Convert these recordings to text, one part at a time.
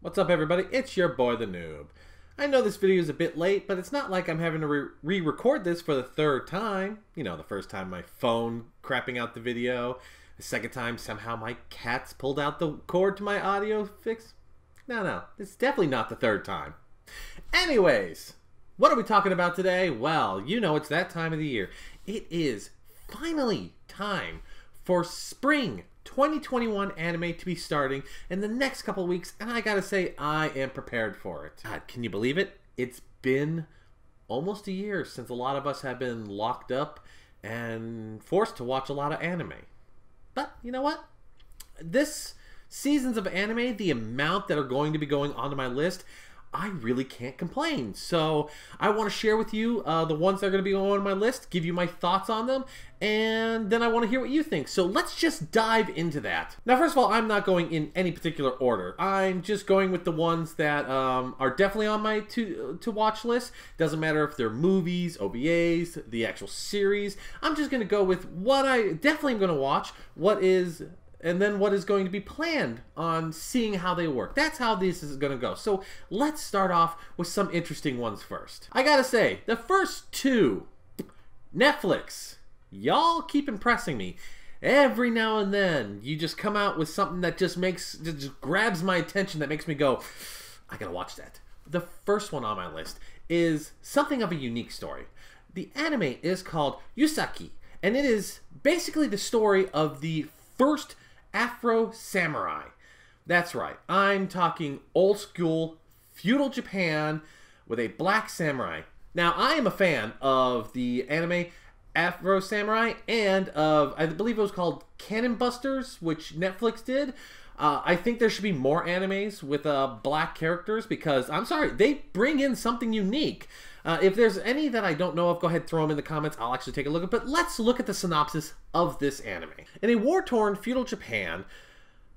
What's up everybody, it's your boy the Noob. I know this video is a bit late, but it's not like I'm having to re-record this for the third time. You know, the first time my phone crapping out the video, the second time somehow my cats pulled out the cord to my audio fix. No, it's definitely not the third time. Anyways, what are we talking about today? Well, you know it's that time of the year. It is finally time for spring 2021 anime to be starting in the next couple weeks, and I gotta say, I am prepared for it. God, can you believe it? It's been almost a year since a lot of us have been locked up and forced to watch a lot of anime. But you know what? This seasons of anime, the amount that are going to be going onto my list, I really can't complain. So I want to share with you the ones that are going to be on my list, give you my thoughts on them, and then I want to hear what you think. So let's just dive into that. Now, first of all, I'm not going in any particular order. I'm just going with the ones that are definitely on my to-watch list. Doesn't matter if they're movies, OVAs, the actual series. I'm just going to go with what I definitely am going to watch, and then what is going to be planned on seeing how they work. That's how this is going to go. So let's start off with some interesting ones first. I gotta say, the first two, Netflix, y'all keep impressing me. Every now and then, you just come out with something that just grabs my attention, that makes me go, I gotta watch that. The first one on my list is something of a unique story. The anime is called Yusaki, and it is basically the story of the first Afro samurai. That's right, I'm talking old school feudal Japan with a black samurai. Now, I am a fan of the anime Afro Samurai and of, I believe it was called Cannon Busters, which Netflix did. I think there should be more animes with black characters because, I'm sorry, they bring in something unique. If there's any that I don't know of, go ahead and throw them in the comments. I'll actually take a look at it. But let's look at the synopsis of this anime. In a war-torn feudal Japan,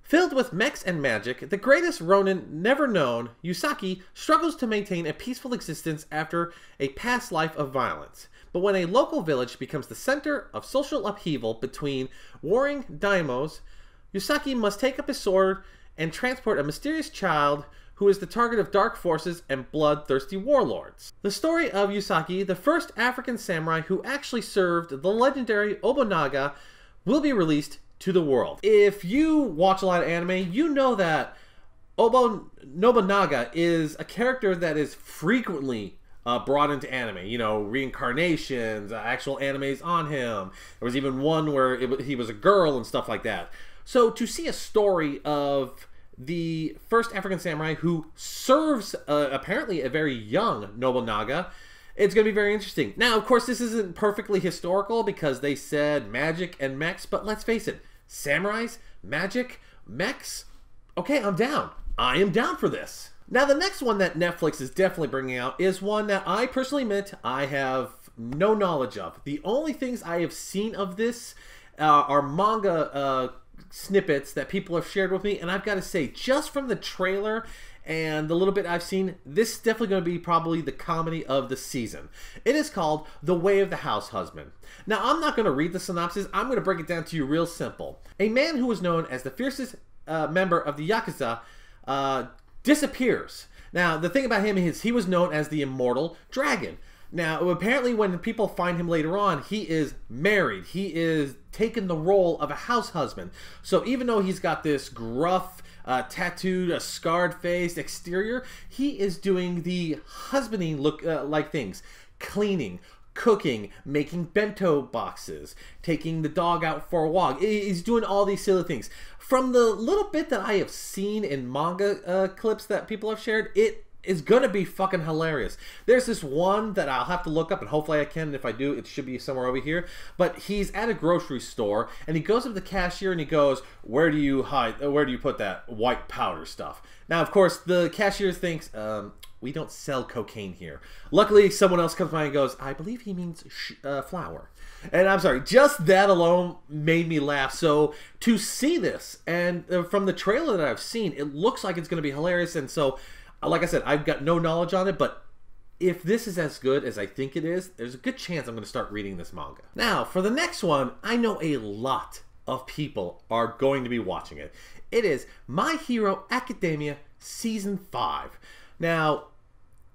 filled with mechs and magic, the greatest ronin never known, Yusaki, struggles to maintain a peaceful existence after a past life of violence. But when a local village becomes the center of social upheaval between warring daimyos, Yusaki must take up his sword and transport a mysterious child who is the target of dark forces and bloodthirsty warlords. The story of Yusaki, the first African samurai who actually served the legendary Obunaga, will be released to the world. If you watch a lot of anime, you know that Nobunaga is a character that is frequently brought into anime. You know, reincarnations, actual animes on him. There was even one where he was a girl and stuff like that. So to see a story of the first African samurai who serves apparently a very young Nobunaga, it's going to be very interesting. Now, of course, this isn't perfectly historical because they said magic and mechs, but let's face it, samurais, magic, mechs, okay, I'm down. I am down for this. Now, the next one that Netflix is definitely bringing out is one that I personally admit I have no knowledge of. The only things I have seen of this are manga snippets that people have shared with me, and I've got to say, just from the trailer and the little bit I've seen, this is definitely going to be probably the comedy of the season. It is called The Way of the House Husband. Now, I'm not going to read the synopsis. I'm going to break it down to you real simple. A man who was known as the fiercest member of the Yakuza disappears. Now, the thing about him is he was known as the Immortal Dragon. Now, apparently when people find him later on, he is married. He is taking the role of a house husband. So even though he's got this gruff, tattooed, scarred-faced exterior, he is doing the husbanding like things. Cleaning, cooking, making bento boxes, taking the dog out for a walk. He's doing all these silly things. From the little bit that I have seen in manga clips that people have shared, it is gonna be fucking hilarious. There's this one that I'll have to look up, and hopefully I can, and if I do, it should be somewhere over here. But he's at a grocery store, and he goes up to the cashier, and he goes, where do you put that white powder stuff? Now, of course, the cashier thinks, we don't sell cocaine here. Luckily, someone else comes by and goes, I believe he means flour. And I'm sorry, just that alone made me laugh. So to see this, and from the trailer that I've seen, it looks like it's gonna be hilarious, and so like I said, I've got no knowledge on it, but if this is as good as I think it is, there's a good chance I'm going to start reading this manga. Now, for the next one, I know a lot of people are going to be watching it. It is My Hero Academia Season 5. Now,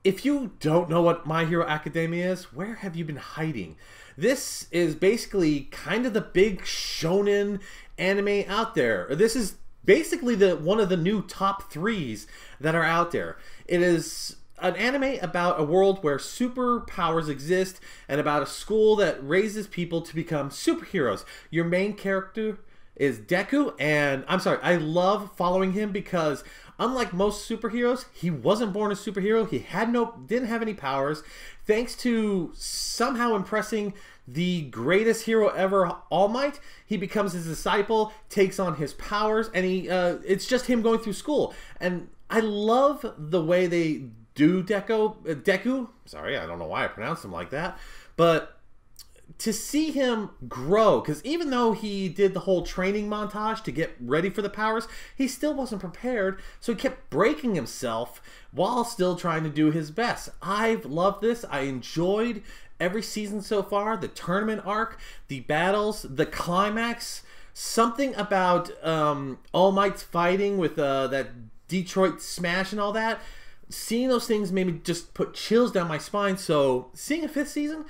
if you don't know what My Hero Academia is, where have you been hiding? This is basically kind of the big shonen anime out there. This is basically one of the new top 3s that are out there. It is an anime about a world where superpowers exist and about a school that raises people to become superheroes. Your main character is Deku, and I'm sorry, I love following him because unlike most superheroes, he wasn't born a superhero. He didn't have any powers. Thanks to somehow impressing the greatest hero ever, All Might, he becomes his disciple, takes on his powers, and it's just him going through school. And I love the way they do Deku. Sorry, I don't know why I pronounced him like that, but to see him grow, because even though he did the whole training montage to get ready for the powers, he still wasn't prepared, so he kept breaking himself while still trying to do his best. I've loved this. I enjoyed every season so far, the tournament arc, the battles, the climax, something about All Might's fighting with that Detroit Smash and all that. Seeing those things made me just put chills down my spine, so seeing a 5th season,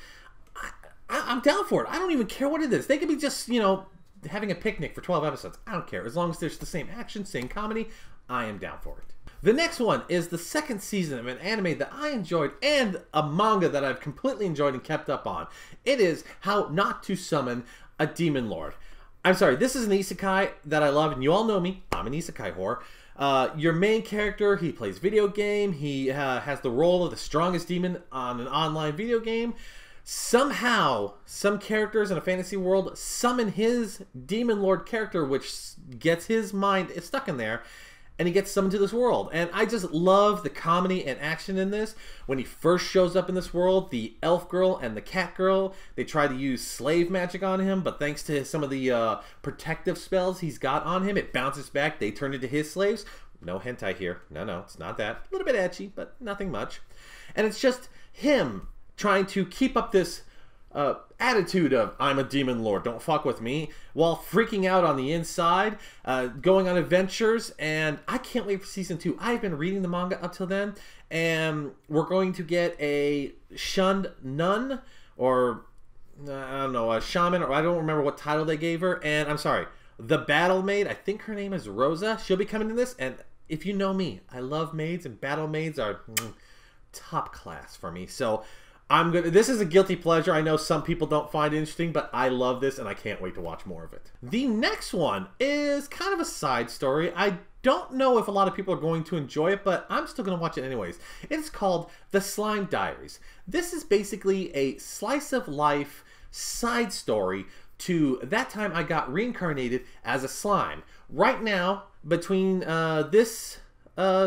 I'm down for it. I don't even care what it is. They could be just, you know, having a picnic for 12 episodes. I don't care. As long as there's the same action, same comedy, I am down for it. The next one is the 2nd season of an anime that I enjoyed and a manga that I've completely enjoyed and kept up on. It is How Not to Summon a Demon Lord. I'm sorry, this is an isekai that I love, and you all know me. I'm an isekai whore. Your main character, he plays video game. He has the role of the strongest demon on an online video game. Somehow, some characters in a fantasy world summon his demon lord character, which gets his mind stuck in there, and he gets summoned to this world. And I just love the comedy and action in this. When he first shows up in this world, the elf girl and the cat girl, they try to use slave magic on him, but thanks to some of the protective spells he's got on him, it bounces back. They turn into his slaves. No hentai here. No, it's not that. A little bit ecchi, but nothing much. And it's just him trying to keep up this attitude of, I'm a demon lord, don't fuck with me, while freaking out on the inside, going on adventures, and I can't wait for season 2. I've been reading the manga up till then, and we're going to get a shunned nun, or I don't know, a shaman, or I don't remember what title they gave her, and I'm sorry, the battle maid, I think her name is Rosa, she'll be coming to this, and if you know me, I love maids, and battle maids are top class for me, so this is a guilty pleasure. I know some people don't find it interesting, but I love this and I can't wait to watch more of it. The next one is kind of a side story. I don't know if a lot of people are going to enjoy it, but I'm still going to watch it anyways. It's called The Slime Diaries. This is basically a slice of life side story to that time I got reincarnated as a slime. Right now, between this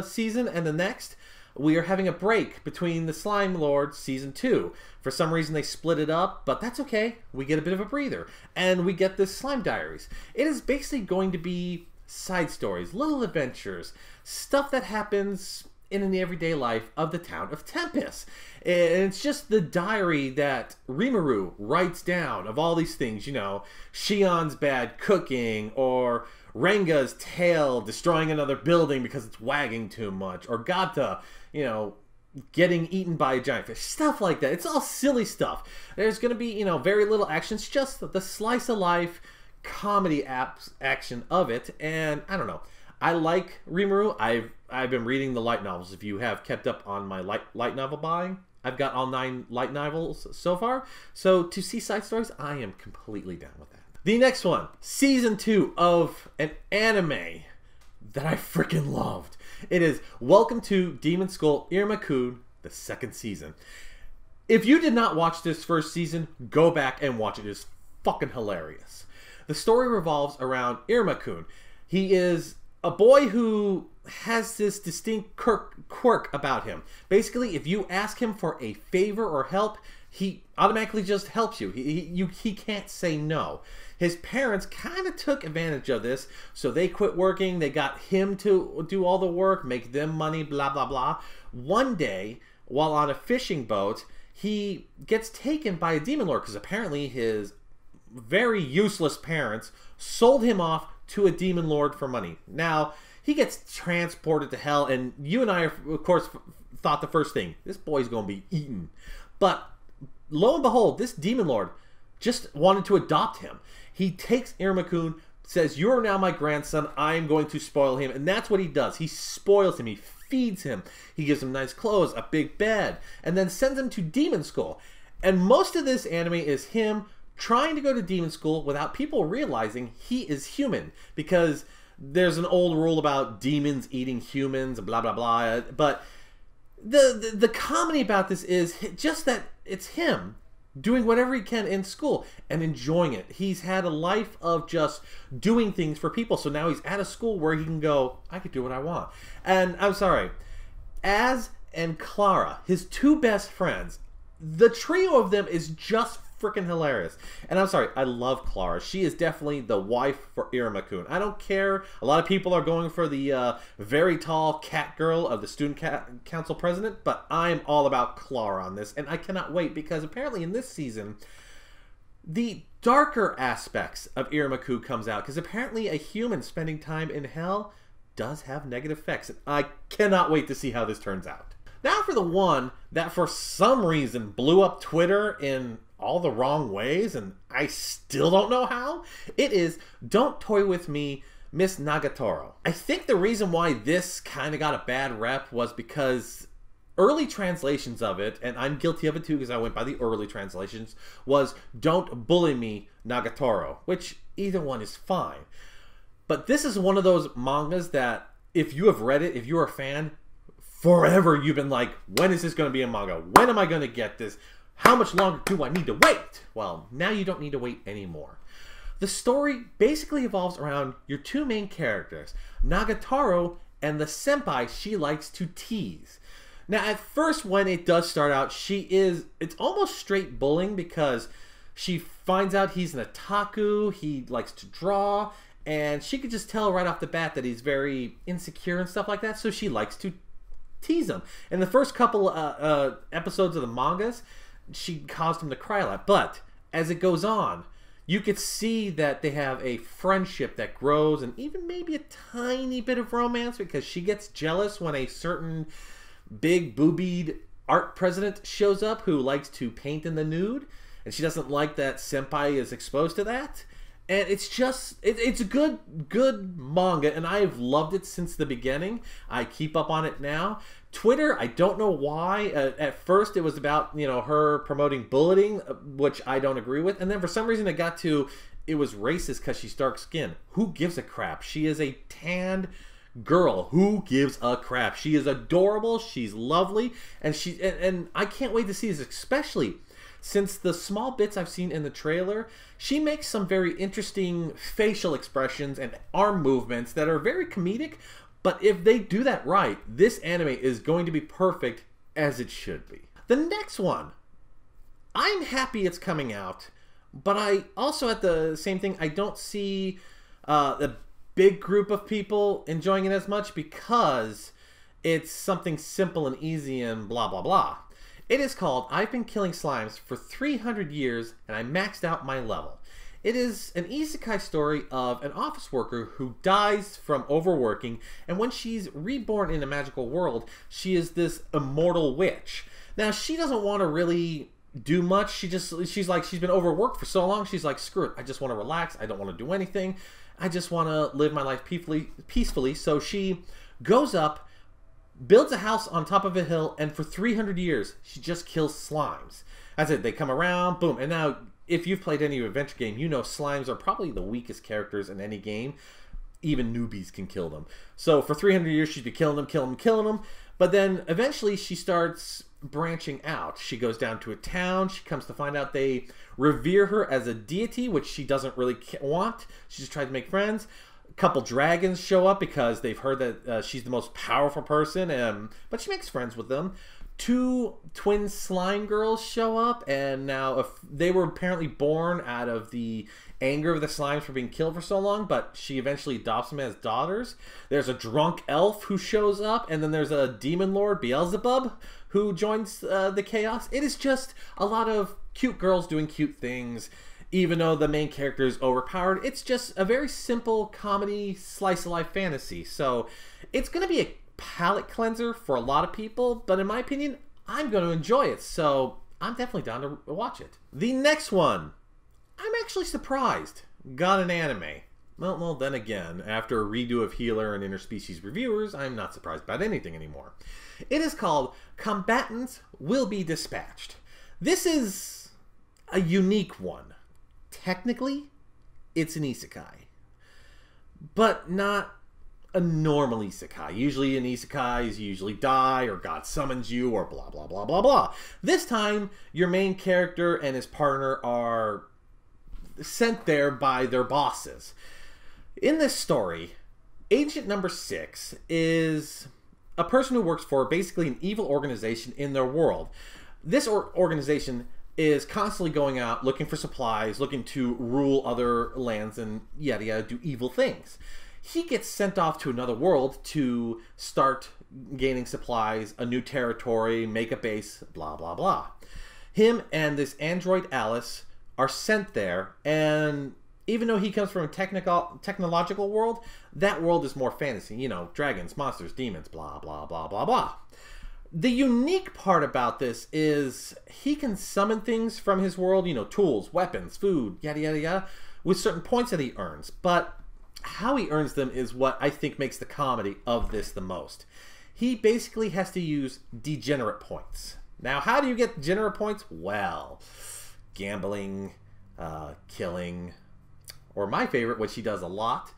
season and the next, we are having a break between the Slime Lord Season 2. For some reason they split it up, but that's okay. We get a bit of a breather. And we get this Slime Diaries. It is basically going to be side stories, little adventures, stuff that happens in the everyday life of the town of Tempest. And it's just the diary that Rimuru writes down of all these things, you know, Shion's bad cooking, or Renga's tail destroying another building because it's wagging too much, or Gata, you know, getting eaten by a giant fish, stuff like that. It's all silly stuff. There's going to be, you know, very little action. It's just the slice of life comedy action of it, and I don't know. I like Rimuru. I've been reading the light novels. If you have kept up on my light novel buying, I've got all 9 light novels so far. So to see side stories, I am completely down with that. The next one, Season 2 of an anime that I freaking loved. It is Welcome to Demon School Iruma-kun, the 2nd season. If you did not watch this first season, go back and watch it. It is fucking hilarious. The story revolves around Iruma-kun. He is a boy who has this distinct quirk about him. Basically, if you ask him for a favor or help, he automatically just helps you. He can't say no. His parents kind of took advantage of this, so they quit working. They got him to do all the work, make them money, blah, blah, blah. One day, while on a fishing boat, he gets taken by a demon lord because apparently his very useless parents sold him off to a demon lord for money. Now, He gets transported to hell, and you and I, of course, thought the first thing, this boy's going to be eaten. But lo and behold, this demon lord just wanted to adopt him. He takes Iruma-kun, says, "You're now my grandson. I am going to spoil him." And that's what he does. He spoils him. He feeds him. He gives him nice clothes, a big bed, and then sends him to demon school. And most of this anime is him trying to go to demon school without people realizing he is human. Because there's an old rule about demons eating humans, blah, blah, blah. But the comedy about this is just that it's him doing whatever he can in school and enjoying it. He's had a life of just doing things for people. So now he's at a school where he can go, I could do what I want. And I'm sorry, Az and Clara, his two best friends, the trio of them is just freaking hilarious. And I'm sorry, I love Clara. She is definitely the wife for Iruma-kun. I don't care. A lot of people are going for the very tall cat girl of the student council president, but I'm all about Clara on this, and I cannot wait because apparently in this season, the darker aspects of Iruma-kun comes out because apparently a human spending time in hell does have negative effects. And I cannot wait to see how this turns out. Now for the one that for some reason blew up Twitter in all the wrong ways, and I still don't know how. It is Don't Toy With Me, Miss Nagatoro. I think the reason why this kind of got a bad rep was because early translations of it, and I'm guilty of it too because I went by the early translations, was Don't Bully Me, Nagatoro, which either one is fine. But this is one of those mangas that if you have read it, if you're a fan, forever you've been like, when is this going to be a manga? When am I going to get this? How much longer do I need to wait? Well, now you don't need to wait anymore. The story basically evolves around your two main characters, Nagatoro and the senpai she likes to tease. Now, at first, when it does start out, it's almost straight bullying because she finds out he's an otaku, he likes to draw, and she could just tell right off the bat that he's very insecure and stuff like that, so she likes to tease him. In the first couple episodes of the mangas, she caused him to cry a lot. But as it goes on, you could see that they have a friendship that grows and even maybe a tiny bit of romance because she gets jealous when a certain big boobied art president shows up who likes to paint in the nude. And she doesn't like that senpai is exposed to that. And it's just, it's a good manga, and I've loved it since the beginning. I keep up on it now. Twitter, I don't know why. At first, it was about, her promoting bullying, which I don't agree with. And then for some reason, it was racist because she's dark skinned. Who gives a crap? She is a tanned girl. Who gives a crap? She is adorable. She's lovely. And I can't wait to see this, especially since the small bits I've seen in the trailer, she makes some very interesting facial expressions and arm movements that are very comedic, but if they do that right, this anime is going to be perfect as it should be. The next one, I'm happy it's coming out, but I also at the same thing, I don't see the big group of people enjoying it as much because it's something simple and easy and blah blah blah. It is called I've Been Killing Slimes for 300 Years and I Maxed Out My Level. It is an isekai story of an office worker who dies from overworking, and when she's reborn in a magical world, she is this immortal witch. Now, she doesn't want to really do much. She's been overworked for so long, she's like, screw it, I just want to relax, I don't want to do anything, I just want to live my life peacefully. So she goes up, builds a house on top of a hill, and for 300 years, she just kills slimes. That's it. They come around, boom. And now, if you've played any adventure game, you know slimes are probably the weakest characters in any game. Even newbies can kill them. So for 300 years, she'd be killing them. But then, eventually, she starts branching out. She goes down to a town. She comes to find out they revere her as a deity, which she doesn't really want. She just tries to make friends. Couple dragons show up because they've heard that she's the most powerful person, but she makes friends with them. Two twin slime girls show up, and now they were apparently born out of the anger of the slimes for being killed for so long, but she eventually adopts them as daughters. There's a drunk elf who shows up, and then there's a demon lord, Beelzebub, who joins the chaos. It is just a lot of cute girls doing cute things. Even though the main character is overpowered, it's just a very simple comedy slice-of-life fantasy. So it's going to be a palate cleanser for a lot of people, but in my opinion, I'm going to enjoy it. So I'm definitely down to watch it. The next one, I'm actually surprised, got an anime. Well, then again, after a redo of Healer and Interspecies Reviewers, I'm not surprised about anything anymore. It is called Combatants Will Be Dispatched. This is a unique one. Technically, it's an isekai, but not a normal isekai. Usually an isekai is usually die or God summons you or blah blah blah blah blah. This time, your main character and his partner are sent there by their bosses. In this story, Agent Number 6 is a person who works for basically an evil organization in their world. This organization is constantly going out looking for supplies, looking to rule other lands and yada yada, do evil things. He gets sent off to another world to start gaining supplies, a new territory, make a base, blah blah blah. Him and this android Alice are sent there, and even though he comes from a technological world, that world is more fantasy. You know, dragons, monsters, demons, blah blah blah blah blah. The unique part about this is he can summon things from his world, you know, tools, weapons, food, yada yada yada, with certain points that he earns. But how he earns them is what I think makes the comedy of this the most. He basically has to use degenerate points. Now, how do you get degenerate points? Well, gambling, killing, or my favorite, which he does a lot,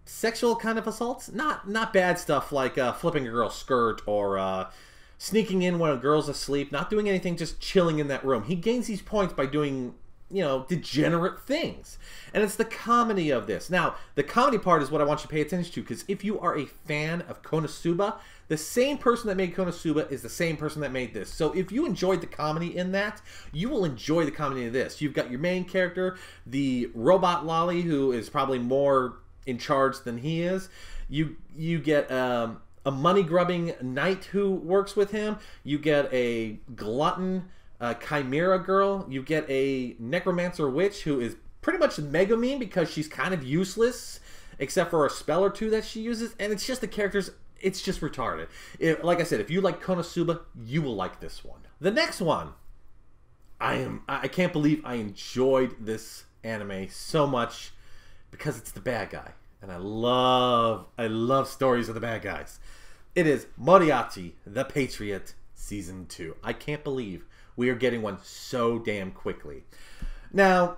sexual kind of assaults. Not bad stuff like flipping a girl's skirt or sneaking in when a girl's asleep. Not doing anything, just chilling in that room. He gains these points by doing, you know, degenerate things. And it's the comedy of this. Now, the comedy part is what I want you to pay attention to, because if you are a fan of Konosuba, the same person that made Konosuba is the same person that made this. So if you enjoyed the comedy in that, you will enjoy the comedy of this. You've got your main character, the robot Lolly, who is probably more in charge than he is. You get a money-grubbing knight who works with him. You get a glutton chimera girl. You get a necromancer witch who is pretty much Megumin because she's kind of useless except for a spell or two that she uses. And it's just the characters, it's just retarded. Like I said, if you like Konosuba, you will like this one. The next one, I can't believe I enjoyed this anime so much because it's the bad guy. And I love stories of the bad guys. It is Moriarty, the Patriot, Season 2. I can't believe we are getting one so damn quickly. Now,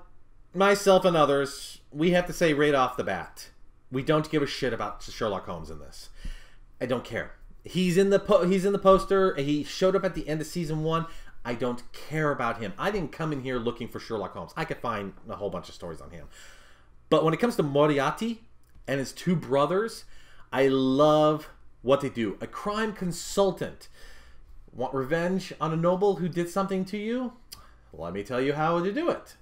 myself and others, we have to say right off the bat, we don't give a shit about Sherlock Holmes in this. I don't care. He's in the poster. He showed up at the end of Season 1. I don't care about him. I didn't come in here looking for Sherlock Holmes. I could find a whole bunch of stories on him. But when it comes to Moriarty and his two brothers, I love what they do. A crime consultant. Want revenge on a noble who did something to you? Let me tell you how to do it.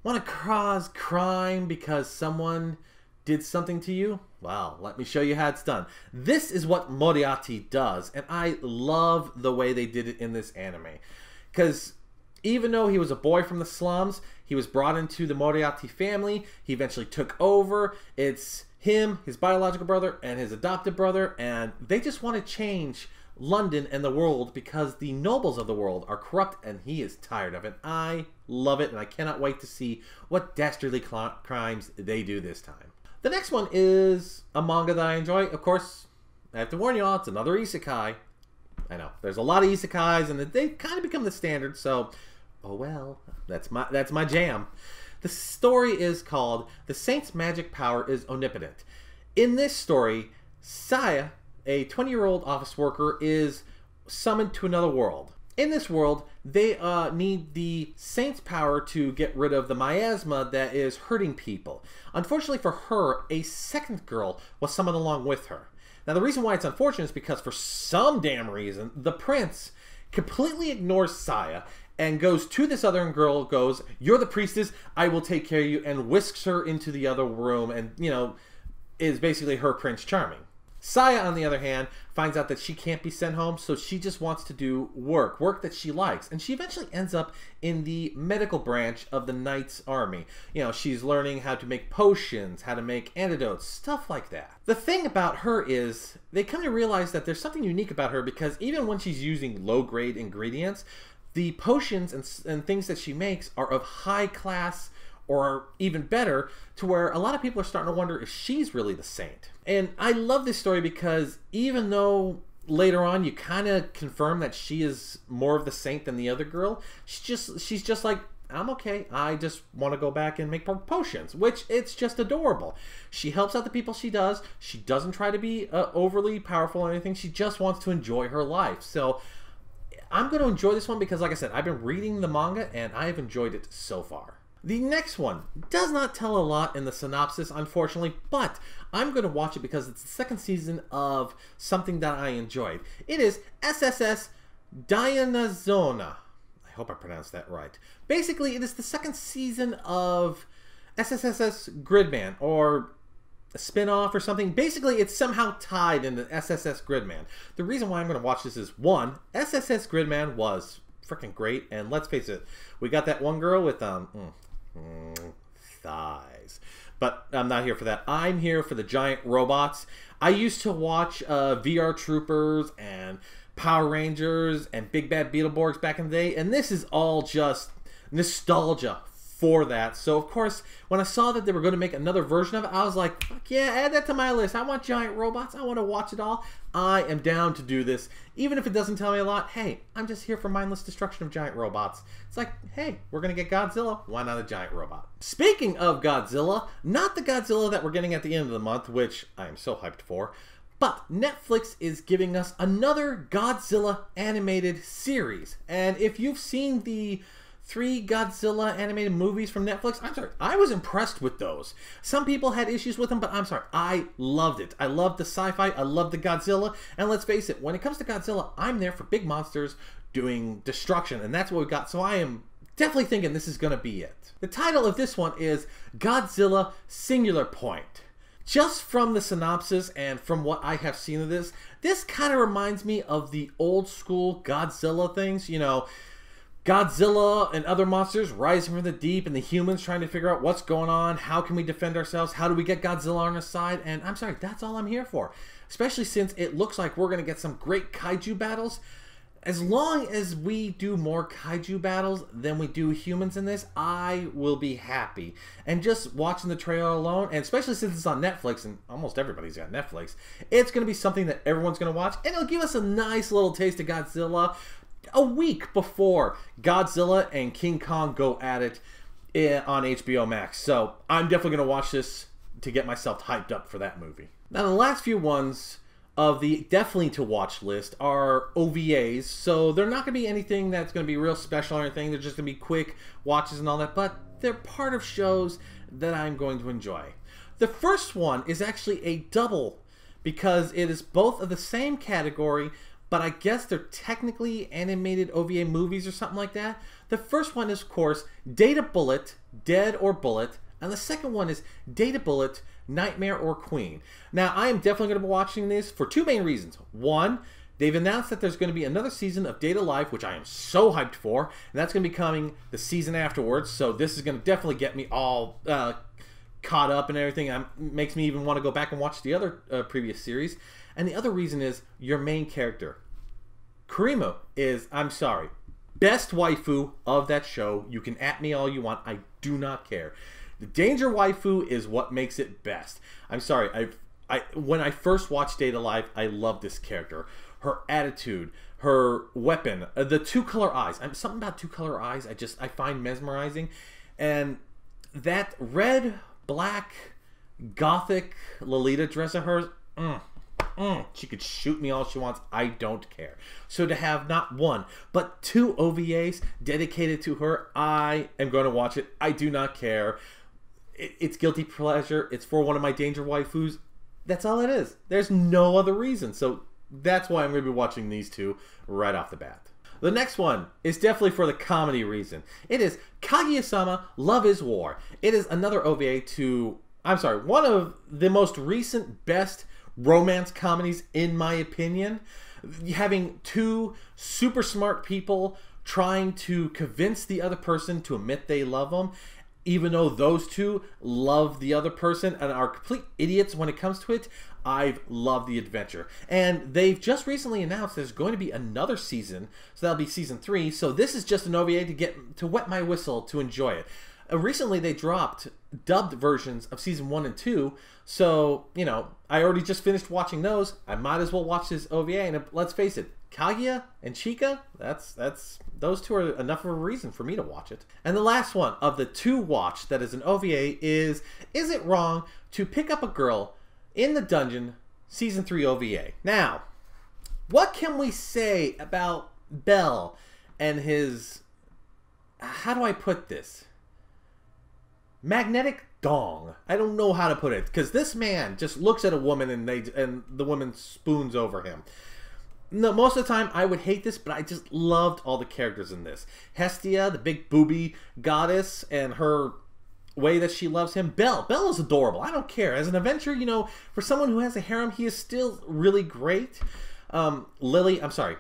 Want to cause crime because someone did something to you? Well, let me show you how it's done. This is what Moriarty does, and I love the way they did it in this anime. Because even though he was a boy from the slums, he was brought into the Moriarty family. He eventually took over. It's him, his biological brother, and his adopted brother, and they just want to change London and the world because the nobles of the world are corrupt, and he is tired of it. I love it, and I cannot wait to see what dastardly crimes they do this time. The next one is a manga that I enjoy. Of course, I have to warn you all, it's another isekai. I know, there's a lot of isekais, and they've kind of become the standard, so oh well, that's my jam. The story is called The Saint's Magic Power is Omnipotent. In this story, Saya, a 20-year-old office worker, is summoned to another world. In this world, they need the Saint's power to get rid of the miasma that is hurting people. Unfortunately for her, a second girl was summoned along with her. Now the reason why it's unfortunate is because for some damn reason, the prince completely ignores Saya and goes to this other girl, goes, "You're the priestess, I will take care of you," and whisks her into the other room and, you know, is basically her Prince Charming. Saya, on the other hand, finds out that she can't be sent home, so she just wants to do work that she likes. And she eventually ends up in the medical branch of the Knight's Army. You know, she's learning how to make potions, how to make antidotes, stuff like that. The thing about her is, they come to realize that there's something unique about her, because even when she's using low-grade ingredients, the potions and things that she makes are of high class, or even better, to where a lot of people are starting to wonder if she's really the saint. And I love this story because even though later on you kind of confirm that she is more of the saint than the other girl, she's just like, I'm okay, I just want to go back and make potions, which it's just adorable. She helps out the people she does. She doesn't try to be overly powerful or anything. She just wants to enjoy her life. So I'm going to enjoy this one because, like I said, I've been reading the manga and I have enjoyed it so far. The next one does not tell a lot in the synopsis, unfortunately, but I'm going to watch it because it's the second season of something that I enjoyed. It is SSS Dianazona. I hope I pronounced that right. Basically, it is the second season of SSS Gridman, or a spin-off or something. Basically, it's somehow tied into SSS Gridman. The reason why I'm going to watch this is, one, SSS Gridman was freaking great, and let's face it, we got that one girl with thighs. But I'm not here for that. I'm here for the giant robots. I used to watch VR Troopers and Power Rangers and Big Bad Beetleborgs back in the day, and this is all just nostalgia for that. So of course, when I saw that they were going to make another version of it, I was like, fuck yeah, add that to my list. I want giant robots. I want to watch it all. I am down to do this. Even if it doesn't tell me a lot, hey, I'm just here for mindless destruction of giant robots. It's like, hey, we're going to get Godzilla. Why not a giant robot? Speaking of Godzilla, not the Godzilla that we're getting at the end of the month, which I am so hyped for, but Netflix is giving us another Godzilla animated series. And if you've seen the 3 Godzilla animated movies from Netflix, I'm sorry, I was impressed with those. Some people had issues with them, but I'm sorry, I loved it. I loved the sci-fi, I loved the Godzilla, and let's face it, when it comes to Godzilla, I'm there for big monsters doing destruction, and that's what we got, so I am definitely thinking this is going to be it. The title of this one is Godzilla Singular Point. Just from the synopsis and from what I have seen of this kind of reminds me of the old school Godzilla things, you know, Godzilla and other monsters rising from the deep, and the humans trying to figure out what's going on, how can we defend ourselves, how do we get Godzilla on our side, and I'm sorry, that's all I'm here for. Especially since it looks like we're going to get some great kaiju battles. As long as we do more kaiju battles than we do humans in this, I will be happy. And just watching the trailer alone, and especially since it's on Netflix, and almost everybody's got Netflix, it's going to be something that everyone's going to watch, and it'll give us a nice little taste of Godzilla a week before Godzilla and King Kong go at it on HBO Max. So I'm definitely going to watch this to get myself hyped up for that movie. Now the last few ones of the definitely to watch list are OVAs, so they're not going to be anything that's going to be real special or anything. They're just going to be quick watches and all that, but they're part of shows that I'm going to enjoy. The first one is actually a double because it is both of the same category, but I guess they're technically animated OVA movies or something like that. The first one is, of course, Data Bullet, Dead or Bullet, and the second one is Data Bullet, Nightmare or Queen. Now, I am definitely going to be watching this for 2 main reasons. One, they've announced that there's going to be another season of Data Life, which I am so hyped for, and that's going to be coming the season afterwards, so this is going to definitely get me all caught up and everything. It makes me even want to go back and watch the other previous series. And the other reason is your main character, Kurimu, is, I'm sorry, best waifu of that show. You can at me all you want. I do not care. The Danger waifu is what makes it best. I'm sorry. When I first watched Data Life, I loved this character. Her attitude, her weapon, the 2-color eyes. Something about 2-color eyes I find mesmerizing. And that red, black, gothic Lolita dress of hers, she could shoot me all she wants. I don't care. So to have not 1, but 2 OVAs dedicated to her, I am going to watch it. I do not care. It's guilty pleasure. It's for one of my Danger waifus. That's all it is. There's no other reason. So that's why I'm going to be watching these 2 right off the bat. The next one is definitely for the comedy reason. It is Kaguya-Sama, Love is War. It is another OVA to, I'm sorry, one of the most recent best romance comedies, in my opinion. Having two super smart people trying to convince the other person to admit they love them, even though those two love the other person and are complete idiots when it comes to it. I've loved the adventure. And they've just recently announced there's going to be another season, so that'll be season 3. So this is just an OVA to wet my whistle to enjoy it. Recently they dropped dubbed versions of season 1 and 2, so, you know, I already just finished watching those. I might as well watch this OVA, and let's face it, Kaguya and Chika, those two are enough of a reason for me to watch it. And the last one of the two watch that is an OVA is it wrong to pick up a girl in the dungeon season 3 OVA? Now, what can we say about Bell and his, how do I put this? Magnetic dong. I don't know how to put it, because this man just looks at a woman and the woman spoons over him. No, most of the time I would hate this, but I just loved all the characters in this. Hestia, the big booby goddess, and her way that she loves him. Bell is adorable. I don't care. As an adventurer, you know, for someone who has a harem, he is still really great. Lily, I'm sorry,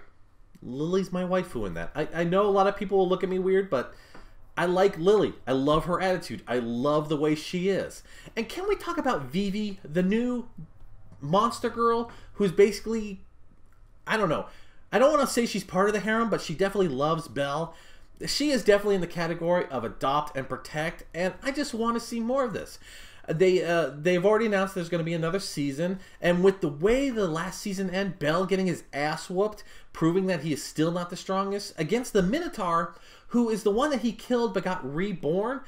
Lily's my waifu in that. I know a lot of people will look at me weird, but I like Lily. I love her attitude. I love the way she is. And can we talk about Vivi, the new monster girl, who's basically, I don't know. I don't want to say she's part of the harem, but she definitely loves Belle. She is definitely in the category of adopt and protect, and I just want to see more of this. They've already announced there's going to be another season, and with the way the last season ended, Bell getting his ass whooped, proving that he is still not the strongest, against the Minotaur, who is the one that he killed but got reborn.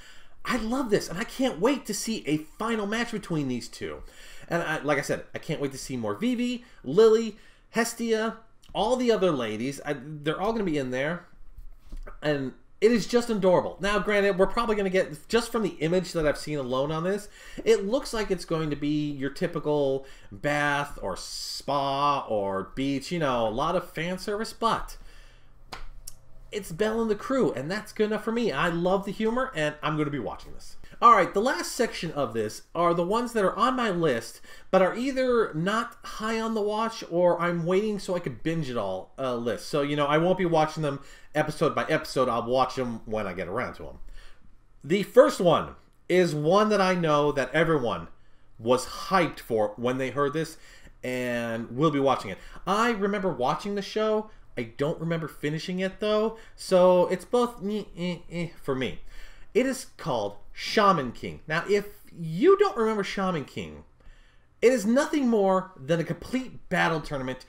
I love this, and I can't wait to see a final match between these two. And like I said, I can't wait to see more Vivi, Lily, Hestia, all the other ladies. They're all going to be in there. And it is just adorable. Now, granted, we're probably going to get, just from the image that I've seen alone on this, it looks like it's going to be your typical bath or spa or beach, you know, a lot of fan service, but it's Belle and the crew, and that's good enough for me. I love the humor, and I'm going to be watching this. Alright, the last section of this are the ones that are on my list, but are either not high on the watch, or I'm waiting so I could binge it all list. So, you know, I won't be watching them episode by episode. I'll watch them when I get around to them. The first one is one that I know that everyone was hyped for when they heard this, and will be watching it. I remember watching the show. I don't remember finishing it, though, so it's both for me. It is called Shaman King. Now, if you don't remember Shaman King, it is nothing more than a complete battle tournament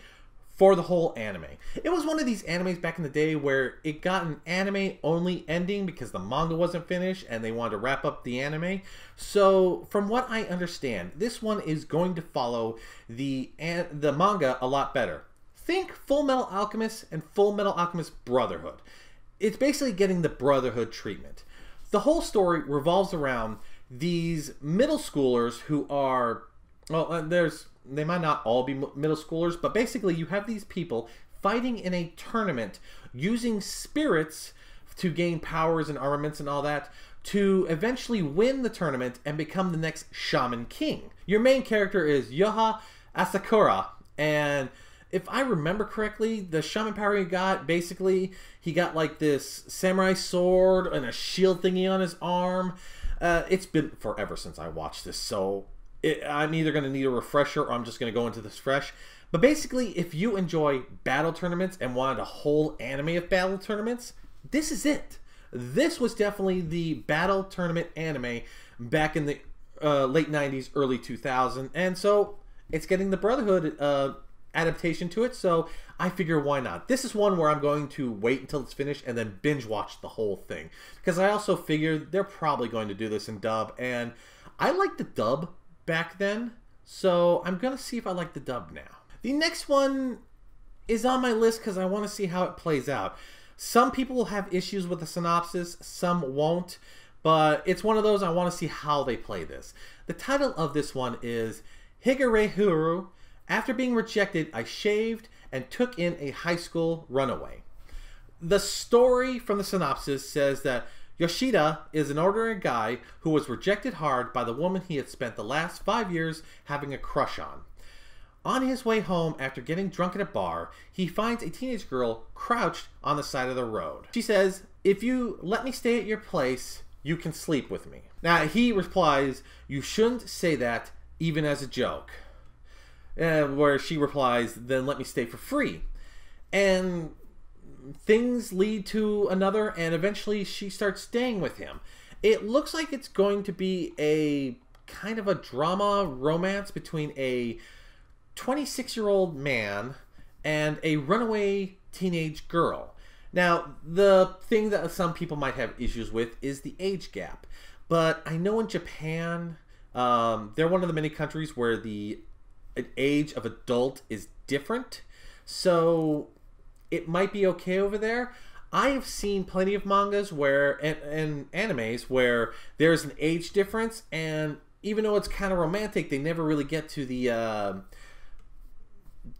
for the whole anime. It was one of these animes back in the day where it got an anime-only ending because the manga wasn't finished and they wanted to wrap up the anime. So, from what I understand, this one is going to follow the manga a lot better. Think Full Metal Alchemist and Full Metal Alchemist Brotherhood. It's basically getting the Brotherhood treatment. The whole story revolves around these middle schoolers who are, well, they might not all be middle schoolers, but basically you have these people fighting in a tournament using spirits to gain powers and armaments and all that to eventually win the tournament and become the next Shaman King. Your main character is Yoha Asakura, and if I remember correctly, the shaman power he got, basically, he got like this samurai sword and a shield thingy on his arm. It's been forever since I watched this, so I'm either going to need a refresher or I'm just going to go into this fresh. But basically, if you enjoy battle tournaments and wanted a whole anime of battle tournaments, this is it. This was definitely the battle tournament anime back in the late 90s, early 2000s. And so, it's getting the Brotherhood adaptation to it, so I figure why not. This is one where I'm going to wait until it's finished and then binge watch the whole thing, because I also figured they're probably going to do this in dub, and I liked the dub back then, so I'm gonna see if I like the dub now. The next one is on my list because I want to see how it plays out. Some people will have issues with the synopsis, some won't, but it's one of those I want to see how they play this. The title of this one is Higuraihuru. After being rejected, I shaved and took in a high school runaway. The story from the synopsis says that Yoshida is an ordinary guy who was rejected hard by the woman he had spent the last 5 years having a crush on. On his way home after getting drunk at a bar, he finds a teenage girl crouched on the side of the road. She says, "If you let me stay at your place, you can sleep with me." Now he replies, "You shouldn't say that even as a joke." Where she replies, "Then let me stay for free." And things lead to another, and eventually she starts staying with him. It looks like it's going to be a kind of a drama romance between a 26-year-old man and a runaway teenage girl. Now, the thing that some people might have issues with is the age gap. But I know in Japan, they're one of the many countries where the age of adult is different. So it might be okay over there. I have seen plenty of mangas where and animes where there's an age difference, and even though it's kind of romantic, they never really get to the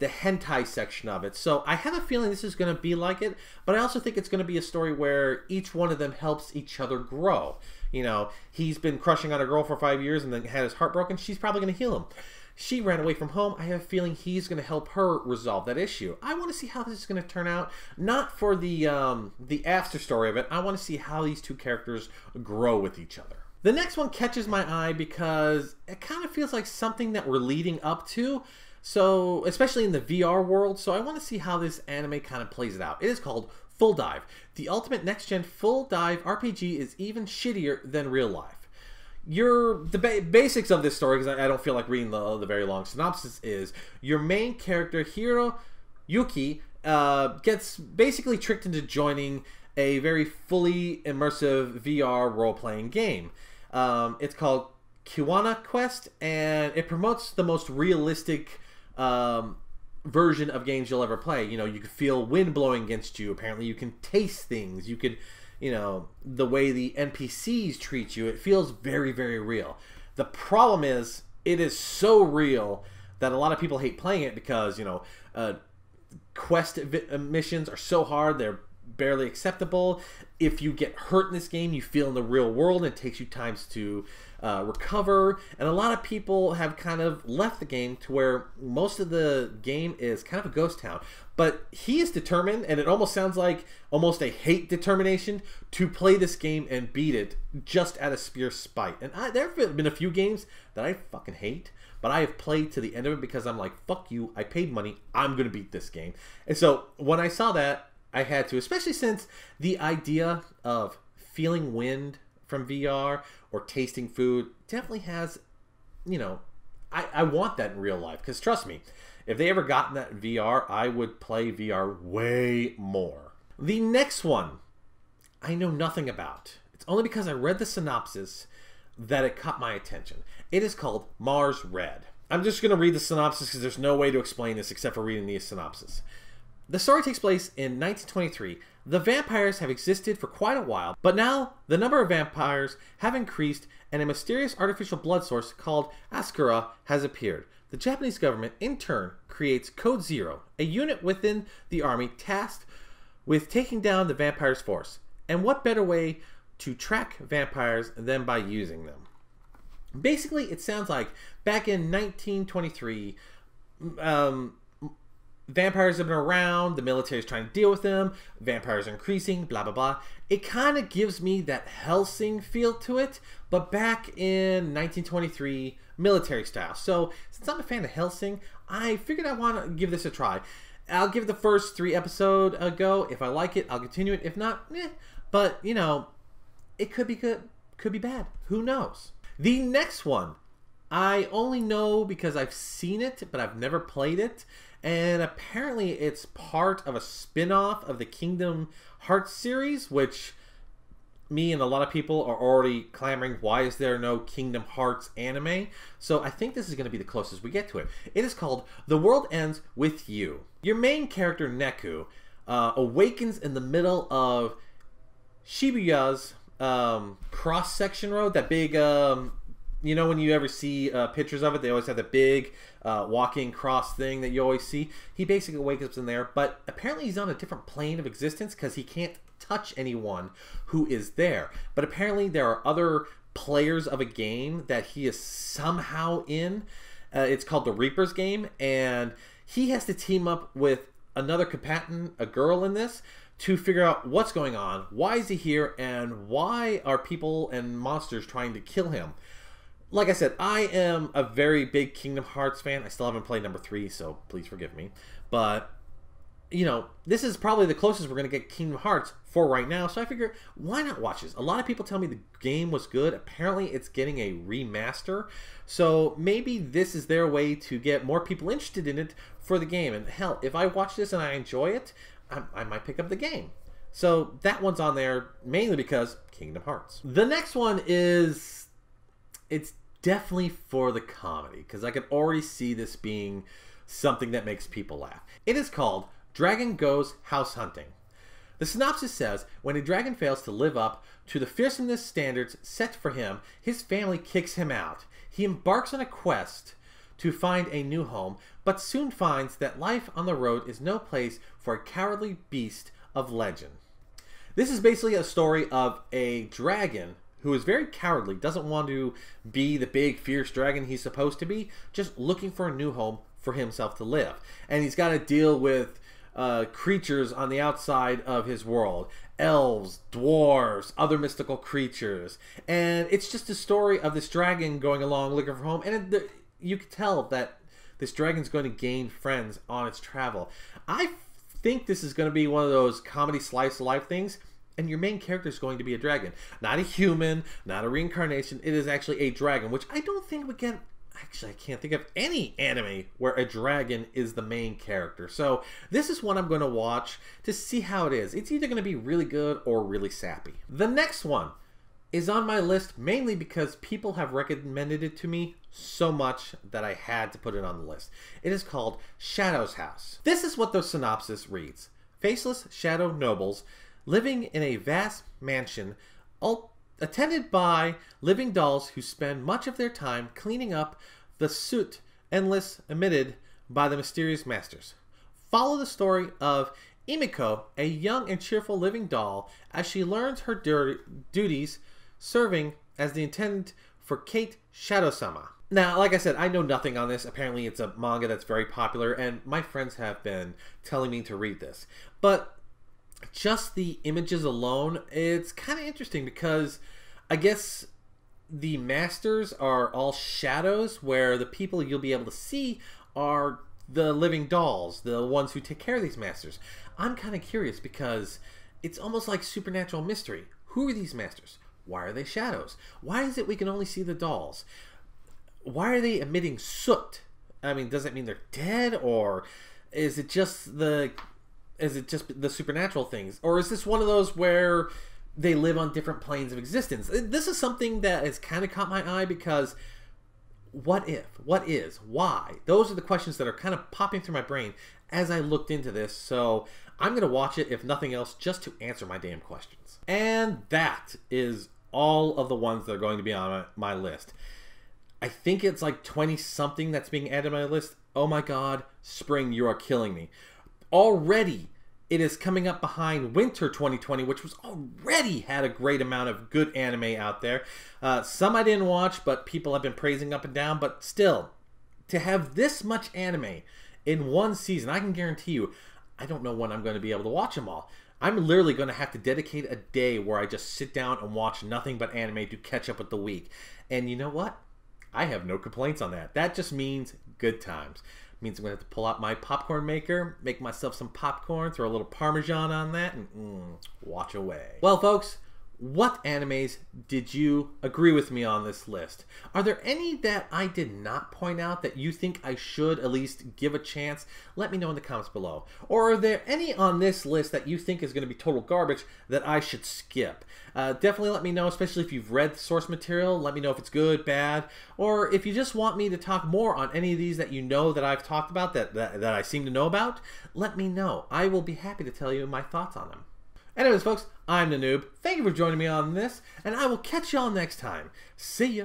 hentai section of it. So I have a feeling this is going to be like it, but I also think it's going to be a story where each one of them helps each other grow. You know, he's been crushing on a girl for 5 years and then had his heart broken. She's probably going to heal him. She ran away from home. I have a feeling he's going to help her resolve that issue. I want to see how this is going to turn out. Not for the after story of it. I want to see how these two characters grow with each other. The next one catches my eye because it kind of feels like something that we're leading up to. So, especially in the VR world. So I want to see how this anime kind of plays it out. It is called Full Dive. The ultimate next-gen full dive RPG is even shittier than real life. The basics of this story, because I don't feel like reading the very long synopsis, is your main character, Yuki, gets basically tricked into joining a very fully immersive VR role-playing game. It's called Kiwana Quest, and it promotes the most realistic version of games you'll ever play. You know, you can feel wind blowing against you. Apparently you can taste things. You could... You know, the way the NPCs treat you, it feels very, very real. The problem is, it is so real that a lot of people hate playing it because, you know, quest missions are so hard, they're barely acceptable. If you get hurt in this game, you feel in the real world, and it takes you times to recover. And a lot of people have kind of left the game to where most of the game is kind of a ghost town. But he is determined, and it almost sounds like almost a hate determination to play this game and beat it just out of pure spite. And there have been a few games that I fucking hate, but I have played to the end of it because I'm like, fuck you, I paid money, I'm going to beat this game. And so when I saw that, I had to, especially since the idea of feeling wind from VR or tasting food definitely has, you know, I want that in real life. Because trust me, if they ever gotten that in VR, I would play VR way more. The next one, I know nothing about. It's only because I read the synopsis that it caught my attention. It is called Mars Red. I'm just going to read the synopsis because there's no way to explain this except for reading the synopsis. The story takes place in 1923. The vampires have existed for quite a while, but now the number of vampires have increased and a mysterious artificial blood source called Asakura has appeared. The Japanese government, in turn, creates Code Zero, a unit within the army tasked with taking down the vampires' force. And what better way to track vampires than by using them? Basically, it sounds like back in 1923, vampires have been around, the military is trying to deal with them, vampires are increasing, blah, blah, blah. It kind of gives me that Hellsing feel to it, but back in 1923, military style. So, since I'm a fan of Hellsing, I figured I want to give this a try. I'll give the first 3 episodes a go. If I like it, I'll continue it. If not, eh. But, you know, it could be good, could be bad. Who knows? The next one, I only know because I've seen it, but I've never played it. And apparently it's part of a spin-off of the Kingdom Hearts series, which me and a lot of people are already clamoring, why is there no Kingdom Hearts anime? So I think this is going to be the closest we get to it. It is called The World Ends With You. Your main character, Neku, awakens in the middle of Shibuya's cross-section road, that big... you know when you ever see pictures of it, they always have the big walking cross thing that you always see. He basically wakes up in there, but apparently he's on a different plane of existence because he can't touch anyone who is there. But apparently there are other players of a game that he is somehow in. It's called the Reaper's Game, and he has to team up with another combatant, a girl in this, to figure out what's going on, why is he here, and why are people and monsters trying to kill him. Like I said, I am a very big Kingdom Hearts fan. I still haven't played number 3, so please forgive me. But, you know, this is probably the closest we're going to get Kingdom Hearts for right now, so I figure, why not watch this? A lot of people tell me the game was good. Apparently, it's getting a remaster, so maybe this is their way to get more people interested in it for the game. And hell, if I watch this and I enjoy it, I might pick up the game. So that one's on there mainly because Kingdom Hearts. The next one is, it's definitely for the comedy, because I can already see this being something that makes people laugh. It is called Dragon Goes House Hunting. The synopsis says, when a dragon fails to live up to the fearsomeness standards set for him, his family kicks him out. He embarks on a quest to find a new home, but soon finds that life on the road is no place for a cowardly beast of legend. This is basically a story of a dragon who is very cowardly, doesn't want to be the big fierce dragon he's supposed to be, just looking for a new home for himself to live. And he's got to deal with creatures on the outside of his world. Elves, dwarves, other mystical creatures. And it's just a story of this dragon going along looking for home. And you can tell that this dragon's going to gain friends on its travel. I think this is going to be one of those comedy slice of life things, and your main character is going to be a dragon. Not a human, not a reincarnation. It is actually a dragon, which I don't think we get. Actually, I can't think of any anime where a dragon is the main character. So this is one I'm going to watch to see how it is. It's either going to be really good or really sappy. The next one is on my list mainly because people have recommended it to me so much that I had to put it on the list. It is called Shadow's House. This is what the synopsis reads. Faceless shadow nobles living in a vast mansion attended by living dolls who spend much of their time cleaning up the soot endless emitted by the mysterious masters. Follow the story of Imiko, a young and cheerful living doll, as she learns her duties serving as the attendant for Kate Shadow-sama. Now, like I said, I know nothing on this. Apparently it's a manga that's very popular, and my friends have been telling me to read this. But just the images alone, it's kind of interesting because I guess the masters are all shadows, where the people you'll be able to see are the living dolls, the ones who take care of these masters. I'm kind of curious because it's almost like supernatural mystery. Who are these masters? Why are they shadows? Why is it we can only see the dolls? Why are they emitting soot? I mean, does that mean they're dead, or is it just the supernatural things? Or is this one of those where they live on different planes of existence? This is something that has kind of caught my eye because what if? What is? Why? Those are the questions that are kind of popping through my brain as I looked into this. So I'm going to watch it, if nothing else, just to answer my damn questions. And that is all of the ones that are going to be on my list. I think it's like 20-something that's being added to my list. Oh my god, spring, you are killing me. Already, it is coming up behind Winter 2020, which was already had a great amount of good anime out there. Some I didn't watch, but people have been praising up and down. But still, to have this much anime in one season, I can guarantee you, I don't know when I'm going to be able to watch them all. I'm literally going to have to dedicate a day where I just sit down and watch nothing but anime to catch up with the week. And you know what? I have no complaints on that. That just means good times. It means I'm going to have to pull out my popcorn maker, make myself some popcorn, throw a little Parmesan on that, and watch away. Well, folks, what animes did you agree with me on this list? Are there any that I did not point out that you think I should at least give a chance? Let me know in the comments below. Or are there any on this list that you think is going to be total garbage that I should skip? Definitely let me know, especially if you've read the source material. Let me know if it's good, bad, or if you just want me to talk more on any of these that you know that I've talked about, that I seem to know about. Let me know. I will be happy to tell you my thoughts on them. Anyways, folks, I'm the Noob. Thank you for joining me on this, and I will catch y'all next time. See ya!